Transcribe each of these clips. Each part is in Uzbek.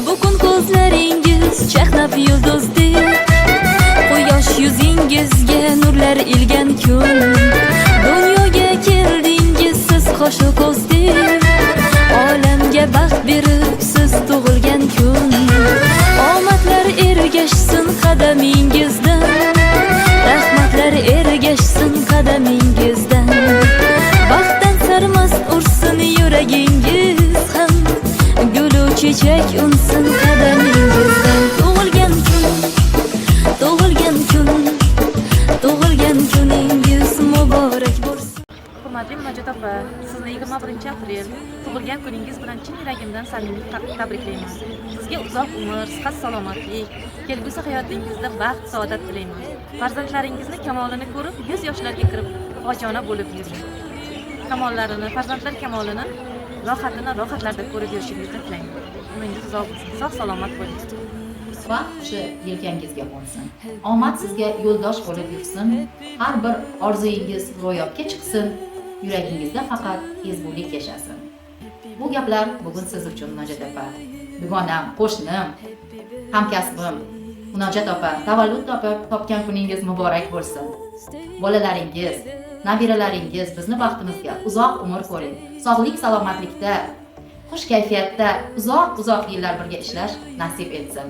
Bugun ko'zlaringiz chaqnab yulduzdek, quyosh yuzingizga nurlar ilgan kun. Dunyoga keldingiz siz qo'shu ko'zdek, olamga baxt berib siz tug'ilgan kun. Omadlar ergashsin qadamingizdan, rahmatlar ergashsin qadamingizdan. Baxtdan sarmast ursin yuragingiz ham, gulu chechak unsin qadamingizdan. Tug'ilgan kun, tug'ilgan kun, tug'ilgan kuningiz muborak bo'lsin. Hurmatli Munojot opa, sizni 21-aprel tug'ilgan kuningiz bilan chin yuragimdan samimiy tabriklayman. Sizga uzoq umr, sihat, salomatlik, kelgusi hayotingizda baxt, saodat tilayman. Farzandlaringizni kamolini ko'rib, yuz yoshlarga kirib, oshona bo'lib yuring. Kamollarini, farzandlar kamolini, rohatlarda ko'rib yurishingizni tilayman. Umringiz uzoq bo'lsin, sog' salomat bo'ling. Vaqt qushi yelkangizga qo'nsin. Omad sizga yo'ldosh bo'lib yursin. Har bir orzuyingiz ro'yobga chiqsin. Yuragingizda faqat ezgulik yashasin. Bu gaplar bugun siz uchun Munojot opa. Dugonam, qo'shnim, hamkasbim Munojot opa, tavallud topgan kuningiz muborak bo'lsin. Bolalaringiz, nabiralaringiz bizni baxtimizga uzoq umr ko'ring. Sog'lik, salomatlikda, xush kayfiyatda uzoq yillar birga ishlash nasib etsin.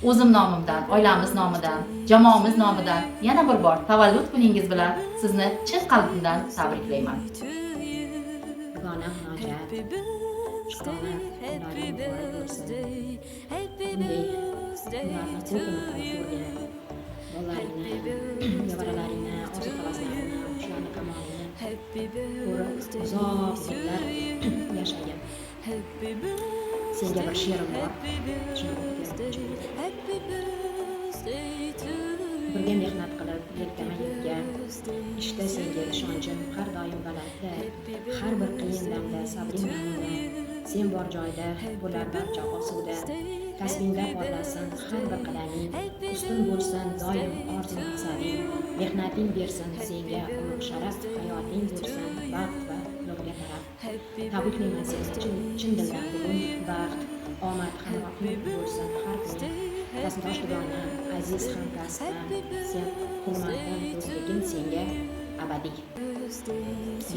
O'zim nomimdan, oilamiz nomidan, jamoamiz nomidan yana bir bor tavallud kuningiz bilan sizni chin qalbimdan tabriklayman. Dugonam Munojot, shukrona kunlaring muborak bo'lsin. Bunday kunlarni ko'pini ko'rgan bolalaringni, nevaralaringni, orzu-havaslaringni, shularni kamolini ko'rib uzoq yillar yashagan. Senga bir she'rim bor. Birga mehnat qilib, yelkama-yelka, ishda senga ishonchim har doim balandda. Har bir qiyin damda sabring namuna, sen bor joyda bo'lar barcha osuvda. Kasbingda porlasin har bir qadaming, ustun bo'lsin doim orzu maqsading. Mehnating bersin senga ulug' sharaf, hayoting bo'lsin baxt va nurga taraf. Tabriklayman seni chin dildan bugun, baxt, omad, hamrohlik bo'lsin har kuni. Qasindosh dugonam, aziz hamkasbim, sen hurmatim, do'stligim senga abadiy.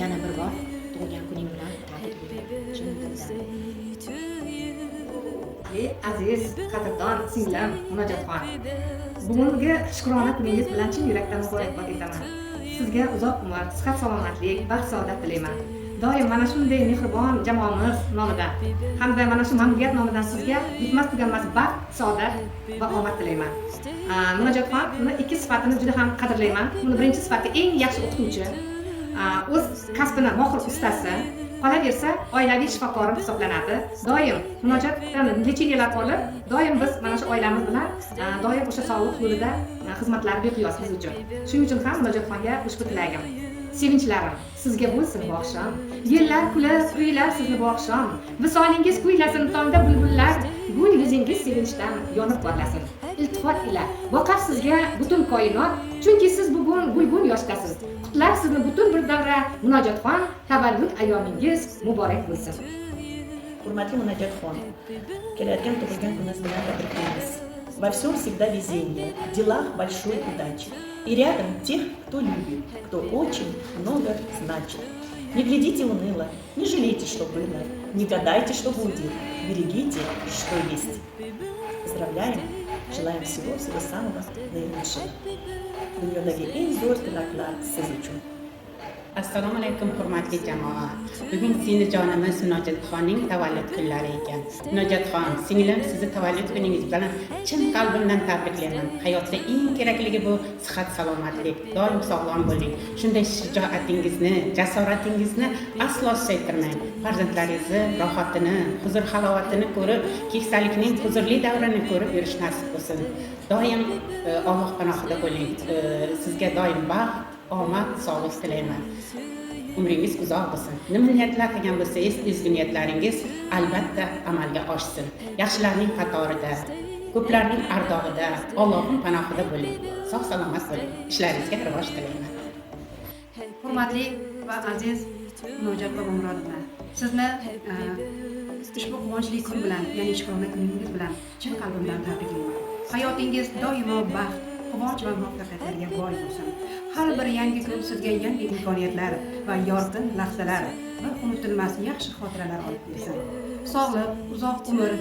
Yana bir bor tug'ilgan kuning bilan tabriklayman chin dildan. Aziz, qadrdon singlim Munojotxon, bugungi shukrona kuningiz bilan chin yurakdan muborakbod etaman. Sizga uzoq umr, sihat, salomatlik, baxt, saodat tilayman. Doim mana shunday mehribon jamoamiz nomidan hamda mana shu mamlakat nomidan sizga bitmas tuganmas baxt, saodat va omad tilayman. Munojotxon, buni ikki sifatini juda ham qadrlayman. Buni birinchi sifati eng yaxshi o'qituvchi, o'z kasbini mohir ustasi, qolaversa oilaviy shifokorim hisoblanadi. Doim Munojotdan lecheniyalar olib, doim biz mana shu oilamiz bilan doim o'sha sog'liq yo'lida xizmatlar beqiyos biz uchun. Shuning uchun ham Munojotxonga ushbu tilagim. Sevinchlarim sizga bo'lsin bu oqshom. Yillar kulib, kuylar sizni bu oqshom. Visolingiz kuylasin tongda bulbullar, gul yuzingiz sevinchdan yonib porlasin. Iltifot ila boqar sizga butun koinot, chunki siz bugun gulgun yoshdasiz. Qutlar sizni butun bir davra Munojotxon, tavallud ayyomingiz muborak bo'lsin. Hurmatli Munojotxon, kelayotgan tug'ilgan kuningiz bilan tabriklaymiz. Во всем всегда везение, в делах большой удачи. И рядом тех, кто любит, кто очень много значит. Не глядите уныло, не жалейте, что было, не гадайте, что будет, берегите, что есть. Поздравляем, желаем всего самого наилучшего. Dunyodagi eng zo'r tilaklar siz uchun. Assalomu alaykum hurmatli jamoa. Bugun singiljonimiz Munojotxonning tavallud kunlari ekan. Munojotxon, singlim, sizni tavallud kuningiz bilan chin qalbimdan tabriklayman. Hayotda eng kerakligi bu sihat, salomatlik. Doim sog'lom bo'ling. Shunday shijoatingizni, jasoratingizni aslo susaytirmang. Farzandlaringizni rohatini, huzur halovatini ko'rib, keksalikning huzurli davrini ko'rib yurish nasib bo'lsin. Doim Alloh panohida bo'ling. Sizga doim baxt, omad, sog'lik tilayman. Umringiz uzoq bo'lsin. Nima niyatlar qilgan bo'lsangiz, ezgu niyatlaringiz albatta amalga oshsin. Yaxshilarning qatorida, ko'plarning ardog'ida, Allohning panohida bo'ling. Sog' salomat bo'ling. Ishlaringizga rivoj tilayman. Hurmatli va aziz Munojot va Murodlar, sizni ushbu quvonchli kun bilan, ya'ni shukrona kuningiz bilan chin qalbimdan tabriklayman. Hayotingiz doimo baxt, quvonch va muvaffaqiyatlarga boy bo'lsin. Har bir yangi kun sizga yangi imkoniyatlar va yorqin lahzalar va unutilmas yaxshi xotiralar olib kelsin. Sog'lik, uzoq umr,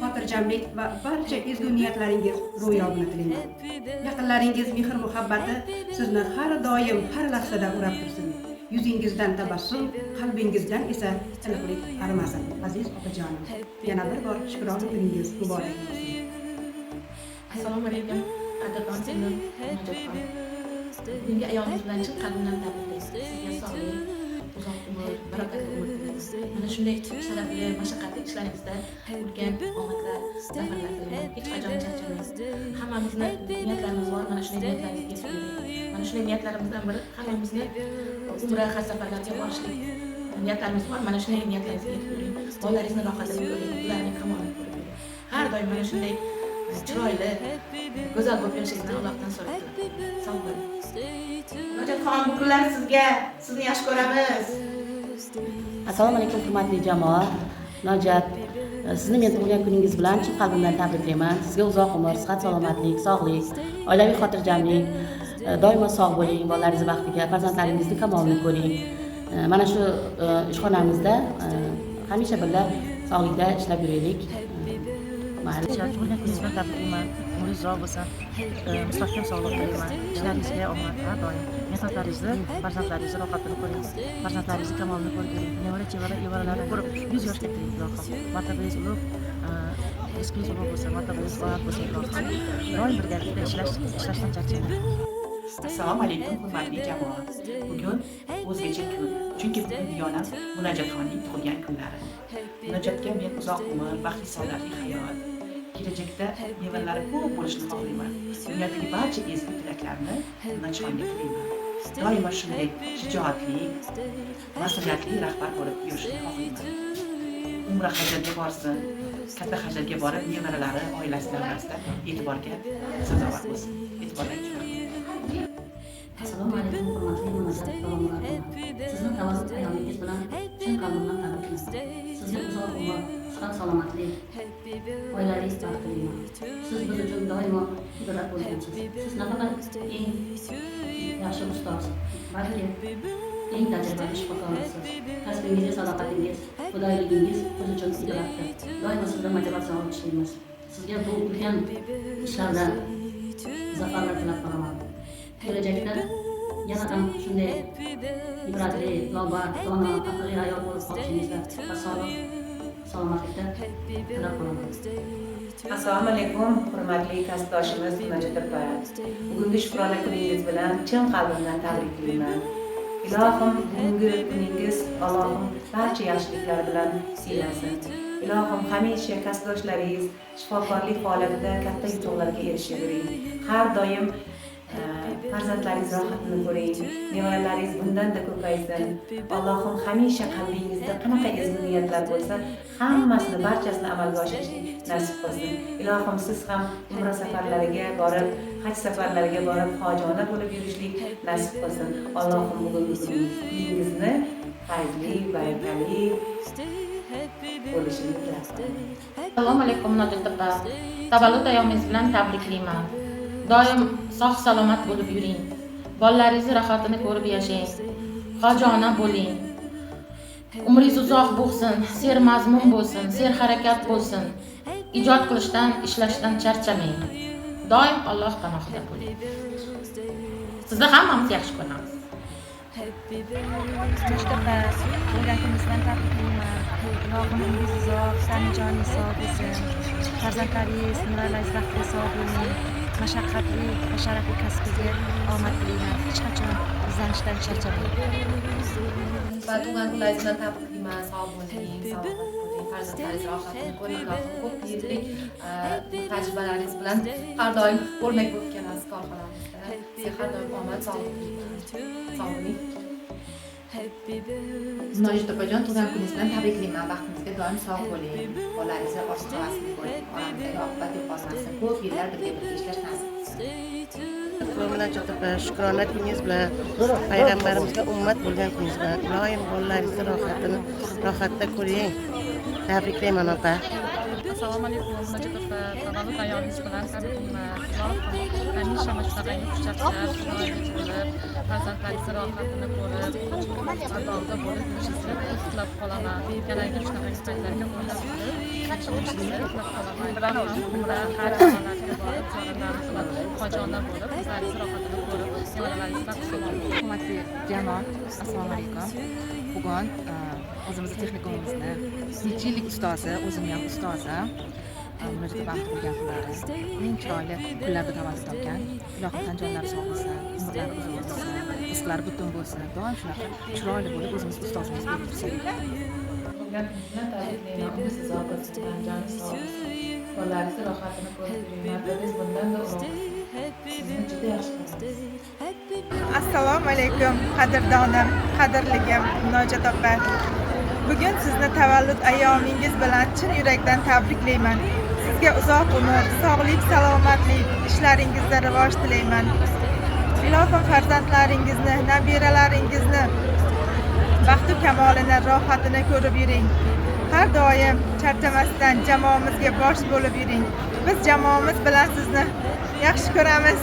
xotirjamlik va barcha ezgu niyatlaringiz ro'yobini tilayman. Yaqinlaringiz mehr-muhabbati sizni har doim, har lahzada urab tursin. Yuzingizdan tabassum, qalbingizdan esa iliqlik arimasin. Aziz opajonim, yana bir bor shukrona kuningiz muborak bo'lsin. Assalomu alaykum, qadrdon singlim Najatxon. Bugungi ayolingiz bilan chin qalbimdan tabriklayman. Sizga sog'lik, uzoq umr, barakatli umr tilayman. Mana shunday sharafli, mashaqqatli ishlaringizda ulkan omadlar, zafarlar tilayman. Hech qachon charchamang. Hammamizni niyatlarimiz bor, mana shunday niyatlarimizga yetib mana shunday niyatlarimizdan biri hammamizni umra har safarlarga borishlik niyatlarimiz bor. Mana shunday niyatlaringizga yetib yuring. Bolalaringizni rohatini ko'ring, ularning kamolini ko'ring. Har doim mana shunday chiroyli, go'zal bo'lib yurishingizni Allohdan so'rayman. Sog' bo'ling. Najatxon, bu kunlar sizga, sizni yaxshi ko'ramiz. Assalomu alaykum hurmatli jamoa. Najat, sizni men tug'ilgan kuningiz bilan chin qalbimdan tabriklayman. Sizga uzoq umr, sihat, salomatlik, sog'lik, oilaviy xotirjamlik, doimo sog' bo'ling, bolalaringiz baxtiga, farzandlaringizni kamolini ko'ring. Mana shu ishxonamizda hamisha birga sog'likda ishlab yuraylik. Tug'ilgan kuningiz bilan tabriklayman. Umringiz uzoq bo'lsin. Mustahkam sog'lik tilayman. Ishlaringizga omad har doim. Mehnatlaringizni, farzandlaringizni rohatini ko'ring. Farzandlaringizni kamolini ko'ring. Nevara chevara evaralarni ko'rib 100 yoshga kiring ilohim. Martabangiz ulug', rizqingiz ulug' bo'lsin, martabangiz baland bo'lsin ilohim. Doim birgalikda ishlashdan charchamang. Assalomu alaykum hurmatli jamoa. Bugun o'zgacha kun. Chunki bugun Diyona Munajatxonning tug'ilgan kunlari. Munajatga men uzoq umr, baxtli saodatli hayot, kelajakda mevalari ko'p bo'lishini xohlayman. Dunyodagi barcha ezgu tilaklarni Munajatxonga tilayman. Doimo shunday shijoatli, mas'uliyatli rahbar bo'lib yurishni xohlayman. Umra hajatga borsin, katta hajatga borib nevaralari, oilasi davrasida e'tiborga sazovor bo'lsin. E'tibordan Assalomu alaykum hurmatli Munajat bolalar. Sizni tavallud ayolingiz bilan chin qalbimdan tabriklayman. Sizga uzoq umr, sihat, salomatlik, oilangiz baxtliman. Siz biz uchun doimo ibrat bo'lgansiz. Siz nafaqat eng yaxshi ustoz, balki eng tajribali shifokorsiz. Kasbingizga sadoqatingiz, xudoyligingiz biz uchun ibratdir. Doimo sizdan motivatsiya olib ishlaymiz. Sizga bu ulkan ishlarda zafarlar tilab qolaman. Kelajakda yana ham shunday ibratli, lobar, dono, aqlli ayol bo'lib qolishingizda va sog'lik, salomatlikda tilab qolaman. Assalomu alaykum hurmatli kasbdoshimiz Najat opa. Bugungi shukrona kuningiz bilan chin qalbimdan tabriklayman. Ilohim bugungi kuningiz Allohim barcha yaxshiliklar bilan siylasin. Ilohim hamisha kasbdoshlaringiz shifokorlik holatida katta yutuqlarga erishavering. Har doim farzandlaringiz rohatini ko'ring, nevaralaringiz bundan-da ko'paysin. Allohim hamisha qalbingizda qanaqa ezgu niyatlar bo'lsa, hammasini, barchasini amalga oshirishni nasib qilsin. Ilohim siz ham umra safarlariga borib, haj safarlariga borib, hojona bo'lib yurishlik nasib qilsin. Allohim bugungi kuningizni fayzli, barakali bo'lishini tilayman. Assalomu alaykum Najat opa. Tavallud ayomingiz bilan tabriklayman. Doim sog' salomat bo'lib yuring. Bolalaringizni rohatini ko'rib yashang. Hojona bo'ling. Umringiz uzoq bo'lsin, sermazmun bo'lsin, serharakat bo'lsin. Ijod qilishdan, ishlashdan charchamang. Doim Alloh panohida bo'ling. Sizni hammamiz yaxshi ko'ramiz. Mustafa, tug'ilgan kuningiz bilan tabriklayman. Ilohim umringiz uzoq, samijoningiz sog' bo'lsin. Farzandlaringiz, nevaralaringiz baxtli sog' bo'ling. Mashaqqatli va sharafli kasbingizga omad tilayman. Hech qachon izlanishdan charchamang. Va tug'ilgan kunlaringiz bilan tabriklayman. Sog' bo'ling, salomat bo'ling, farzandlaringiz rohatini ko'ring. Ko'p yillik tajribalaringiz bilan har doim o'rnak bo'lib kelasiz korxonamizda. Sizga har doim omad, sog'lik tilayman. Sog' bo'ling. Munojat opajon, tug'ilgan kuningiz bilan tabriklayman. Baxtingizga doim sog' bo'ling. Bolalaringizni orzu havasini ko'ring. Oramizda oqibat yo'qolmasin. Ko'p yillar birga ishlash nasib qilsin. Munojat opa, shukrona kuningiz bilan, payg'ambarimizga ummat bo'lgan kuningiz bilan, doim bolalaringizni rohatda ko'ring. tabriklayman opa. Assalomu alaykum, Munojot opa. Tavallud ayolingiz bilan tabriklayman. Ilohim hamisha mana shunaqangi xushchaqchaq, chiroyli bo'lib, farzandlaringiz rohatini ko'rib, sadoqda bo'lib yurishingizni tilab qolaman. Kelajak shunaqangi paytlarga o'ylab yurishingizga tilab qolaman. Rahmat, umra, haj ziyoratlarga borib, ziyoratlarni qilib, hojiona bo'lib, qizlaringiz rohatini ko'rib, nevaralaringiz baxtli bo'lib. Hurmatli jamoat, assalomu alaykum. Bugun o'zimizni texnikumimizni necha yillik ustozi, o'zim ham ustozim, Munojot opam tug'ilgan kunlari eng chiroyli kunlarda tavallud topgan. Ilohim tan jonlari sog' bo'lsin, umrlari uzun bo'lsin, rizqlari butun bo'lsin. Doim shunaqa chiroyli bo'lib o'zimiz ustozimiz bo'lib tursin. Tug'ilgan kun bilan tabriklayman. Umringiz uzoq bo'lsin, tan joningiz sog' bo'lsin. Bolalaringiz rohatini ko'rib yuring. Martabingiz bundan-da ulug' bo'lsin. Sizni juda yaxshi ko'raman. Assalomu alaykum, qadrdonim, qadrligim Munojot opa. Bugun sizni tavallud ayyomingiz bilan chin yurakdan tabriklayman. Sizga uzoq umr, sog'lik, salomatlik, ishlaringizda rivoj tilayman. Ilohim farzandlaringizni, nabiralaringizni baxtu kamolini, rohatini ko'rib yuring. Har doim charchamasdan jamoamizga bosh bo'lib yuring. Biz jamoamiz bilan sizni yaxshi ko'ramiz.